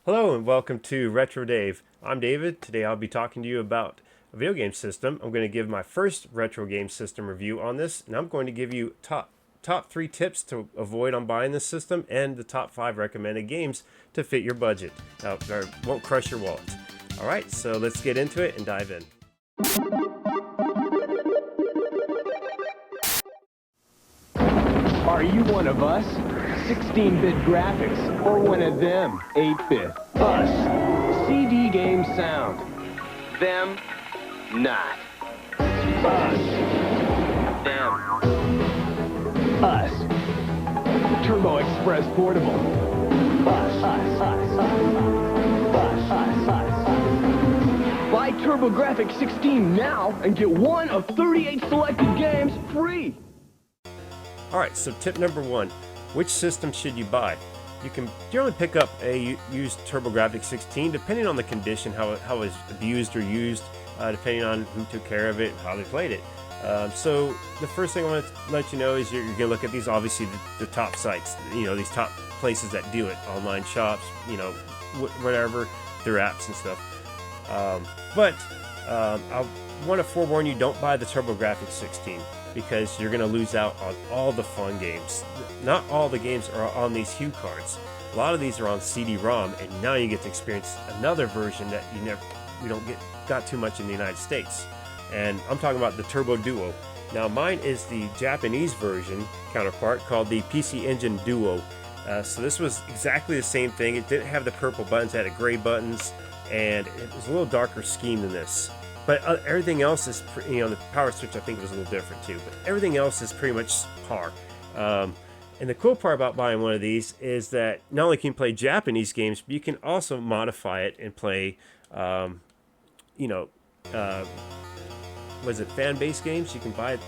Hello and welcome to Retro Dave. I'm David. Today I'll be talking to you about a video game system. I'm going to give my first retro game system review on this, and I'm going to give you top 3 tips to avoid on buying this system and the top 5 recommended games to fit your budget. Now, that won't crush your wallet. All right, so let's get into it and dive in. Are you one of us? 16-bit graphics, or one of them, 8-bit? Us, CD game sound. Them, not. Us, them. Us, Turbo Express Portable. Us. Buy Turbo Grafx 16 now and get one of 38 selected games free. Alright, so tip number 1. Which system should you buy? You can generally pick up a used Turbo Grafx 16 depending on the condition, how it was abused or used, depending on who took care of it, how they played it. So the first thing I want to let you know is you're going to look at these, obviously the top sites, these top places that do it, online shops, whatever, through apps and stuff. I want to forewarn you, don't buy the Turbo Grafx 16. Because you're going to lose out on all the fun games. Not all the games are on these Hue cards. A lot of these are on CD-ROM, and now you get to experience another version that we don't got too much in the United States. And I'm talking about the Turbo Duo. Now mine is the Japanese version counterpart called the PC Engine Duo. So this was exactly the same thing. It didn't have the purple buttons, it had gray buttons, and it was a little darker scheme than this. But everything else is, the power switch I think was a little different too, but everything else is pretty much par. And the cool part about buying one of these is that not only can you play Japanese games, but you can also modify it and play, fan-based games? You can play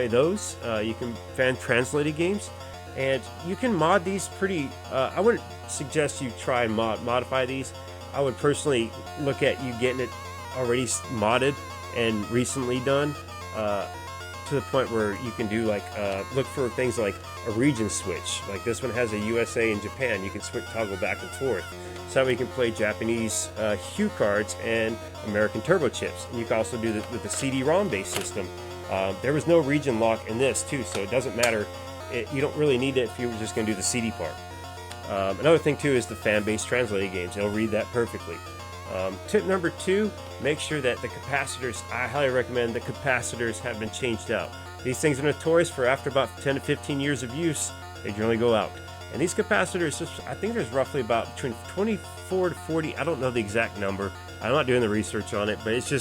those. You can fan-translated games. And you can mod these pretty, I wouldn't suggest you try and modify these. I would personally look at you getting it already modded and recently done to the point where you can do look for things like a region switch. Like this one has a USA and Japan. You can toggle back and forth. So that way you can play Japanese Hue cards and American turbo chips. And you can also do that with the CD-ROM based system. There was no region lock in this too, so it doesn't matter. You don't really need it if you were just going to do the CD part. Another thing too is the fan-based translated games. It'll read that perfectly. Tip number 2, make sure that the capacitors, I highly recommend the capacitors have been changed out. These things are notorious for after about 10 to 15 years of use, they generally go out. And these capacitors, I think there's roughly about between 24 to 40, I don't know the exact number, I'm not doing the research on it, but it's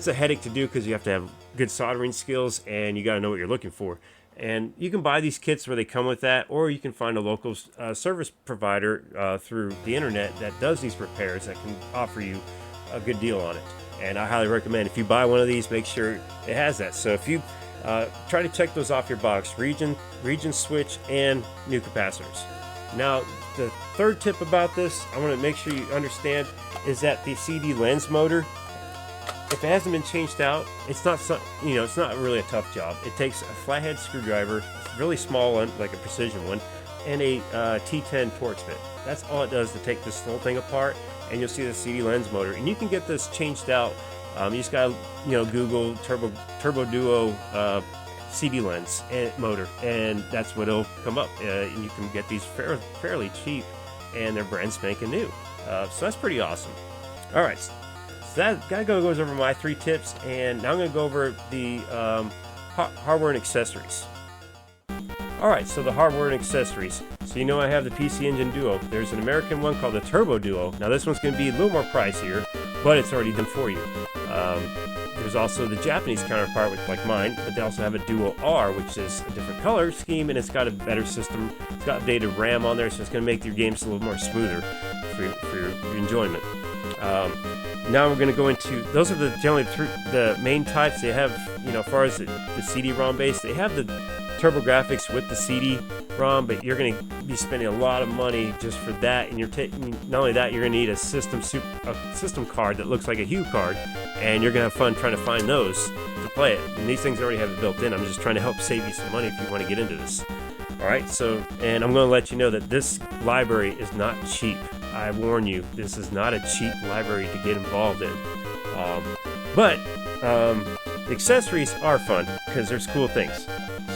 a headache to do because you have to have good soldering skills and you got to know what you're looking for. And you can buy these kits where they come with that, or you can find a local service provider through the internet that does these repairs that can offer you a good deal on it. And I highly recommend if you buy one of these, make sure it has that. So if you try to check those off your box, region switch, and new capacitors. Now the third tip about this, I want to make sure you understand, is that the CD lens motor, if it hasn't been changed out, it's not really a tough job. It takes a flathead screwdriver, a really small one, like a precision one, and a T10 Torx bit. That's all it does to take this whole thing apart, and you'll see the CD lens motor. And you can get this changed out. You just gotta, Google Turbo Duo CD lens and motor, and that's what it'll come up. And you can get these fairly cheap, and they're brand spanking new. So that's pretty awesome. All right. That goes over my 3 tips, and now I'm going to go over the hardware and accessories. Alright, so the hardware and accessories. So I have the PC Engine Duo. There's an American one called the Turbo Duo. Now this one's going to be a little more pricier, but it's already done for you. There's also the Japanese counterpart, like mine, but they also have a Duo R, which is a different color scheme, and it's got a better system. It's got updated RAM on there, so it's going to make your games a little more smoother for your enjoyment. Now we're going to go into, those are generally the main types. They have, as far as the CD-ROM base, they have the Turbo Grafx with the CD-ROM, but you're going to be spending a lot of money just for that, and not only that, you're going to need a system card that looks like a Hue card, and you're going to have fun trying to find those to play it. And these things already have it built in. I'm just trying to help save you some money if you want to get into this. Alright, and I'm going to let you know that this library is not cheap. I warn you, this is not a cheap library to get involved in. But the accessories are fun because there's cool things.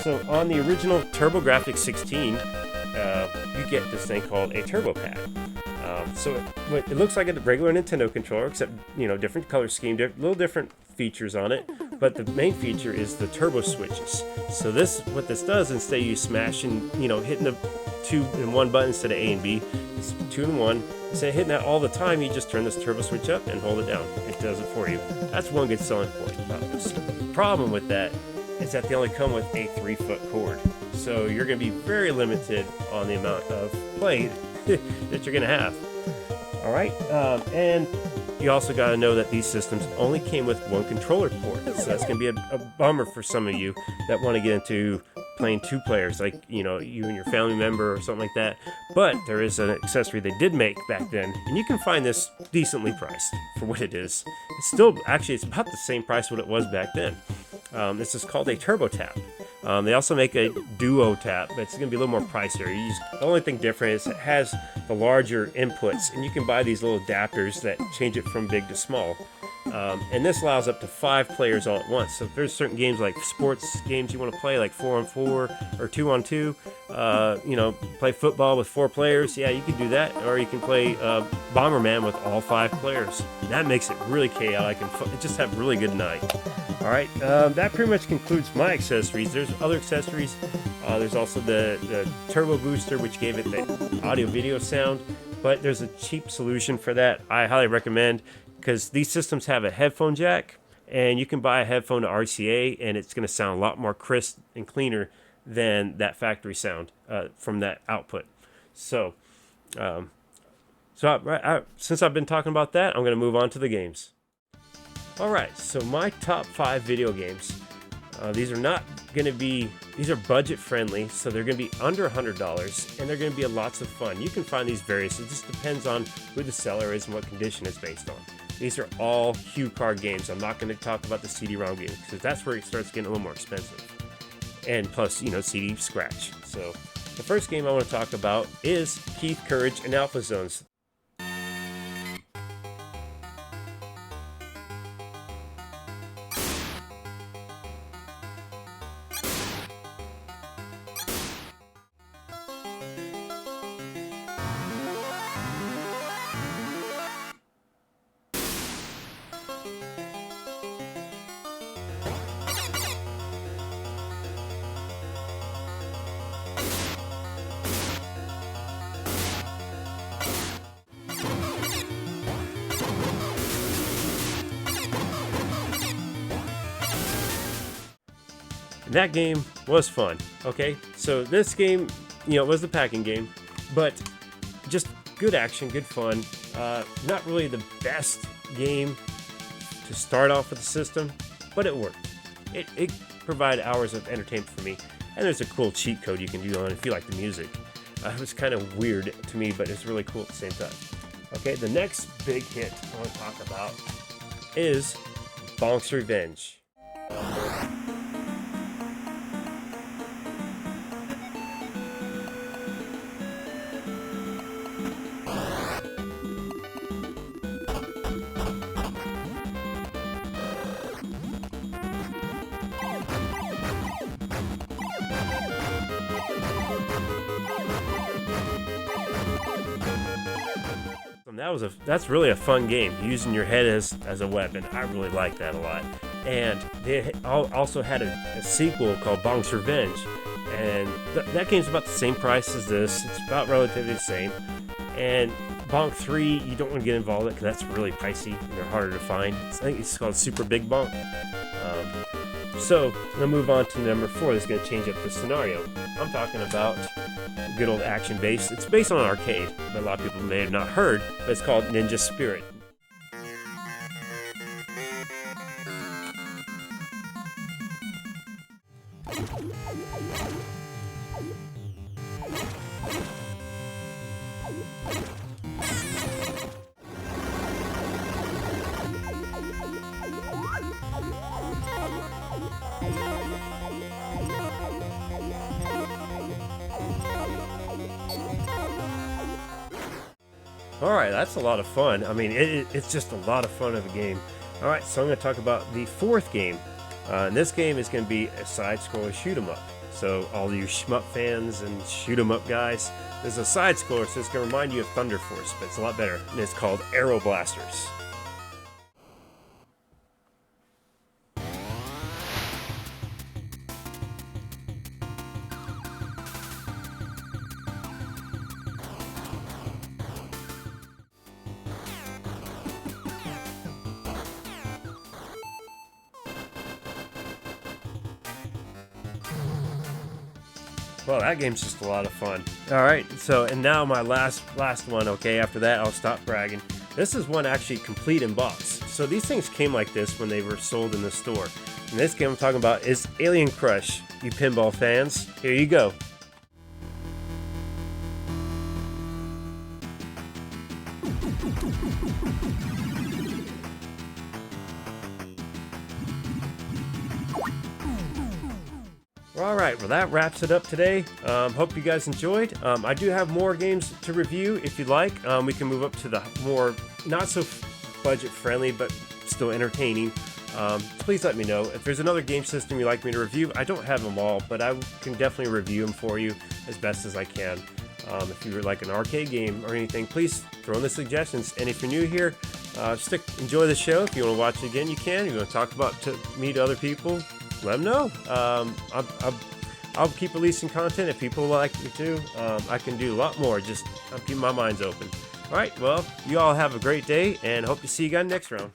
So on the original Turbo Grafx 16, you get this thing called a turbo pad. So it looks like a regular Nintendo controller, except different color scheme, little different features on it. But the main feature is the turbo switches. So what this does, instead of you smashing, hitting the 2 in 1 button instead of A and B, it's 2 in 1. Instead of hitting that all the time, you just turn this turbo switch up and hold it down. It does it for you. That's one good selling point about this. The problem with that is that they only come with a 3-foot cord. So you're going to be very limited on the amount of play that you're going to have. All right, and you also got to know that these systems only came with 1 controller port. So that's going to be a bummer for some of you that want to get into playing 2 players, like you and your family member or something like that. But there is an accessory they did make back then, and you can find this decently priced for what it is. It's still, actually, it's about the same price what it was back then. This is called a turbo tap. They also make a duo tap, but it's going to be a little more pricier. The only thing different is it has the larger inputs, and you can buy these little adapters that change it from big to small. And this allows up to 5 players all at once. So if there's certain games like sports games you want to play, like 4-on-4 or 2-on-2, play football with 4 players, yeah, you can do that. Or you can play Bomberman with all 5 players. That makes it really chaotic and just have a really good night. All right, that pretty much concludes my accessories. There's other accessories. There's also the turbo booster, which gave it the audio video sound, but there's a cheap solution for that. I highly recommend, because these systems have a headphone jack, and you can buy a headphone to RCA, and it's going to sound a lot more crisp and cleaner than that factory sound from that output. So, since I've been talking about that, I'm going to move on to the games. Alright, so my top 5 video games. These are budget friendly, so they're going to be under $100, and they're going to be lots of fun. You can find these various, it just depends on who the seller is and what condition it's based on. These are all Hue card games. I'm not going to talk about the CD-ROM games, because that's where it starts getting a little more expensive. And plus, CD scratch. So, the first game I want to talk about is Keith Courage and Alpha Zones. That game was fun. Okay, so this game, it was the packing game, but just good action, good fun. Not really the best game to start off with the system, but it worked. It provided hours of entertainment for me, and there's a cool cheat code you can do on it if you like the music. It was kind of weird to me, but it's really cool at the same time. Okay, the next big hit I want to talk about is Bonk's Revenge. That's really a fun game, using your head as a weapon. I really like that a lot. And they also had a sequel called Bonk's Revenge, and that game's about the same price as this. It's about relatively the same. And Bonk 3, you don't want to get involved in it because that's really pricey and they're harder to find. I think it's called Super Big Bonk. So I'm going to move on to number 4. That's going to change up the scenario. I'm talking about good old action base. It's based on an arcade, but a lot of people may have not heard, but it's called Ninja Spirit. All right, that's a lot of fun. I mean, it's just a lot of fun of a game. All right, so I'm going to talk about the fourth game. And this game is going to be a side-scroller shoot-'em-up. So all you shmup fans and shoot-'em-up guys, there's a side-scroller, so it's going to remind you of Thunder Force, but it's a lot better. And it's called Aero Blasters. Well, that game's just a lot of fun. All right, so and now my last one. Okay, after that I'll stop bragging. This is one actually complete in box. So these things came like this when they were sold in the store. And this game I'm talking about is Alien Crush. You pinball fans, here you go. Alright, well that wraps it up today. Hope you guys enjoyed. I do have more games to review if you'd like. We can move up to the more, not so budget friendly, but still entertaining. Please let me know. If there's another game system you'd like me to review, I don't have them all, but I can definitely review them for you as best as I can. If you would like an arcade game or anything, please throw in the suggestions. And if you're new here, enjoy the show. If you want to watch it again, you can. If you want to talk about me to other people, let them know. I'll keep releasing content if people like me to. I can do a lot more. I'm keeping my minds open. All right, well, you all have a great day, and hope to see you guys next round.